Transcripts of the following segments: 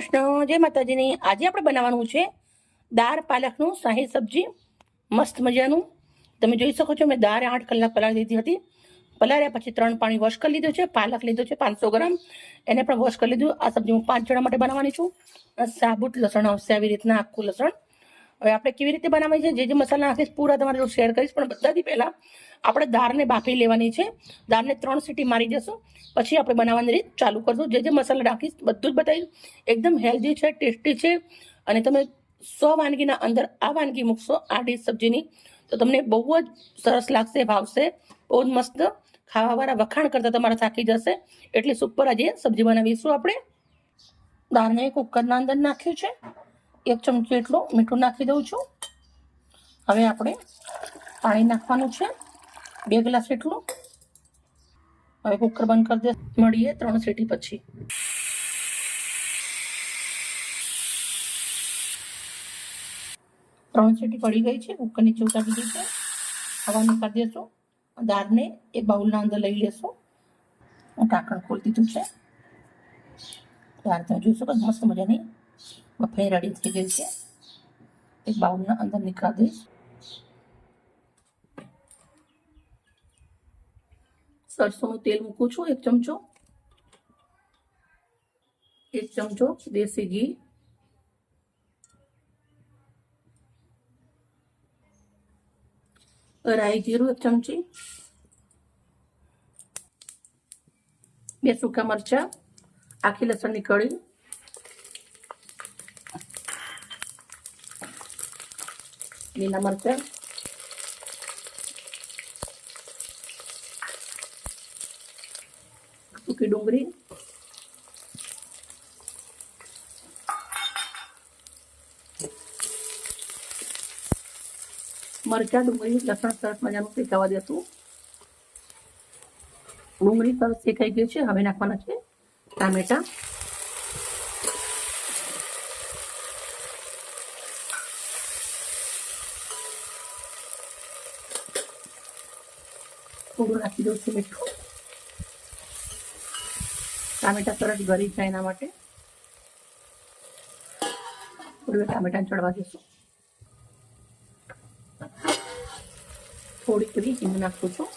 કૃષ્ણ, જય માતાજીની। આજે આપણે બનાવવાનું છે દાળ પાલકનું શાહી સબ્જી, મસ્ત મજાનું। તમે જોઈ શકો છો મેં દાળ 8 કલાક પલાળી દીધી હતી। પલાળ્યા પછી 3 પાણી વોશ કરી લીધું છે। પાલક લીધો છે 500 ગ્રામ, એને પણ વોશ કરી લીધું। આ સબ્જી હું 5 જણા માટે બનાવવાની છું। સાબુત લસણ આવશે, આવી રીતના આખું લસણ। હવે આપણે કેવી રીતે બનાવવાની છે, જે મસાલા નાખીશ પૂરા તમારી જોડે શેર કરીશ, પણ બધાથી પહેલા આપણે દાળને બાફી લેવાની છે। દાળને 3 સીટી મારી જશું, પછી આપણે બનાવવાની રીત ચાલુ કરશું। જે મસાલા નાખીશ બધું જ બતાવીશ। એકદમ હેલ્ધી છે, ટેસ્ટી છે, અને તમે 100 વાનગીના અંદર આ વાનગી મૂકશો આ ડીશ સબ્જીની તો તમને બહુ જ સરસ લાગશે, ભાવશે, બહુ જ મસ્ત। ખાવાવાળા વખાણ કરતા તમારા થાકી જશે, એટલે સુપર આજે સબ્જી બનાવીશું આપણે। દાળને કુકરના અંદર નાખ્યું છે, 1 ચમચી એટલું મીઠું નાખી દઉં છું। હવે આપણે પાણી નાખવાનું છે 2 ગ્લાસ એટલું। હવે કુકર બંધ કરી દે, મળીએ 3 સીટી પછી। 3 સીટી પડી ગઈ છે, કુકર નીચે ઉતારી દીધી છે। હવા નીકાળી દેશું। દાળને એક બાઉલના અંદર લઈ લેશું। હું ઢાંકણ ખોલી દીધું છે। દાળ તમે જોઈ શકો મસ્ત મજાની બફાઈ રેડી થઈ ગઈ છે। એક બાઉલના અંદર નીકાળી દઈશ। સરસોનું તેલ મૂકું છું 1 ચમચો, 1 ચમચો દેશી ઘી, રાઈ જીરું 1 ચમચી, 2 સૂકા મરચા, આખી લસણની કળી, લીલા મરચા, સૂકી ડુંગળી, મરચા, ડુંગળી, લસણ સરસ મજાનું શેકાવા દેશું। ડુંગળી સરસ શેકાઈ ગઈ છે। હવે નાખવાના છે ટામેટા। થોડું નાખી દઉં છું મીઠું। ટામેટા સરસ ગળી જાય એના માટે થોડું ટામેટાને ચડવા દઈશું। થોડીક એવી હિંગ નાખું છું।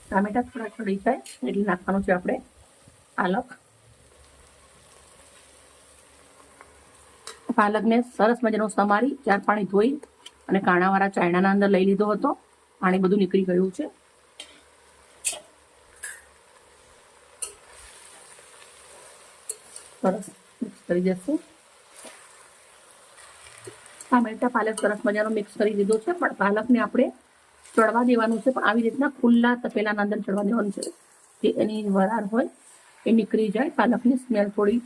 ટામેટા થોડા ચડી જાય એટલે નાખવાનું છે આપણે પાલક। પાલકને સરસ મજાનો સમારી 4 પાણી ધોઈ અને કાણાવાળા ચાયણાના અંદર લઈ લીધો હતો। પાણી બધું નીકળી ગયું છે। સરસ મિક્સ કરી દઈશું। ટામેટા પાલક સરસ મજાનો મિક્સ કરી દીધો છે, પણ પાલકને આપણે ચડવા દેવાનું છે, પણ આવી રીતના ખુલ્લા તપેલાના અંદર ચડવા દેવાનું છે, જે એની વરાળ હોય એ નીકળી જાય, પાલકની સ્મેલ થોડી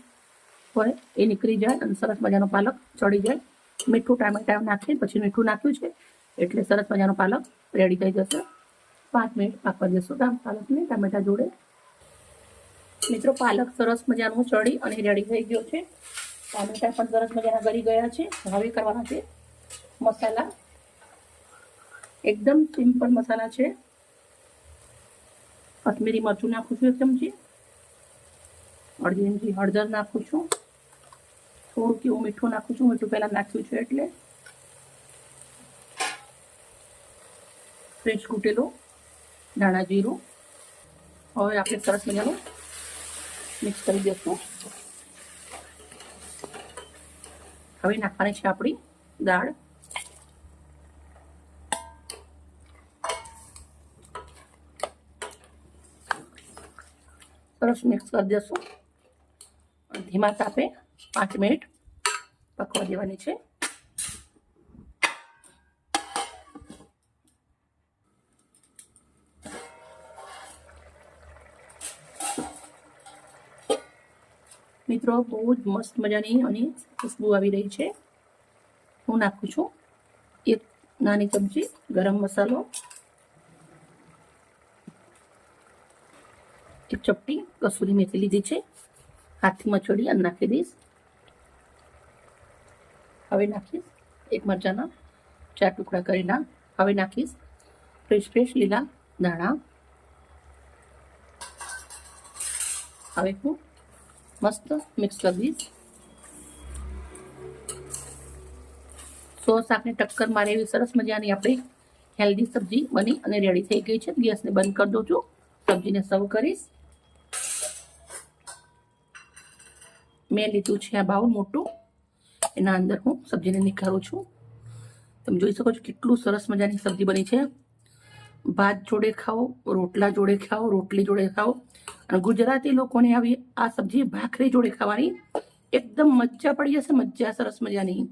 હોય એ નીકળી જાય અને સરસ મજાનો પાલક ચડી જાય। મીઠું ટામેટા નાખી પછી મીઠું નાખ્યું છે એટલે સરસ મજાનો પાલક રેડી થઈ જશે। 5 મિનિટ પાકવા દેશું પાલકને ટામેટા જોડે। મિત્રો પાલક સરસ મજાનું ચડી અને રેડી થઈ ગયો છે। ટામેટા પણ સરસ મજાના ગળી ગયા છે। હવે કરવાના છે મસાલા। એકદમ સિમ્પલ મસાલા છે। કશ્મીરી મરચું નાખું છું 1 ચમચી, અડધી ઇંચી હળદર નાખું છું, થોડું કેવું મીઠું નાખું છું, મીઠું પહેલા નાખ્યું છે એટલે। ફ્રેશ કૂટેલું ધાણા જીરું। હવે આપણે સરસ મજાનું મિક્સ કરી દઈશું। હવે નાખવાની છે આપણી દાળ। સરસ મિક્સ કરી દઈશું। ધીમા તાપે 5 મિનિટ પકવા દેવાની છે। મિત્રો બહુ જ મસ્ત મજાની અને ખુશ્બુ આવી રહી છે। હું નાખું છું 1 નાની ચમચી ગરમ મસાલો, 1 ચપટી કસૂરી મેથી લીધી છે, હાથથી મચોડી અને નાખી દઈશ। હવે નાખીશ 1 મરચાના 4 ટુકડા કરીને। હવે નાખીશ ફ્રેશ લીલા ધાણા, હવે હું મસ્ત મિક્સ કરી દઈશ. શાકને ટક્કર મારે એવી સરસ મજાની આપણી હેલ્ધી સબ્જી બની અને રેડી થઈ ગઈ છે. ગેસને બંધ કરી દઉં છું. સબ્જીને સર્વ કરીશ. મેં લીધું છે આ બાઉલ મોટું, એના અંદર હું સબ્જીને નિખારું છું. તમે જોઈ શકો છો કેટલું સરસ મજાની સબ્જી બની છે. ભાત જોડે ખાઓ, રોટલા જોડે ખાઓ, રોટલી જોડે ખાઓ. અને ગુજરાતી લોકોને આવી આ સબ્જી ભાખરી જોડે ખાવાની એકદમ મજા પડી જશે. મજા સરસ મજાની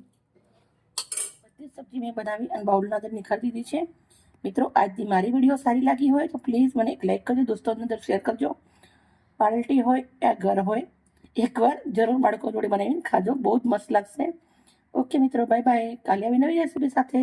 બધી સબ્જી મેં બનાવી અને બાઉલના અંદર નિખારી દીધી છે. મિત્રો, આજની મારી વિડીયો સારી લાગી હોય તો પ્લીઝ મને એક લાઈક કરજો, દોસ્તોની અંદર શેર કરજો. પાર્ટી હોય યા ઘર હોય, એકવાર જરૂર બાળકો જોડે બનાવીને ખાજો, બહુ જ મસ્ત લાગશે. ઓકે મિત્રો, બાય બાય. કાલે આવી નવી રેસીપી સાથે.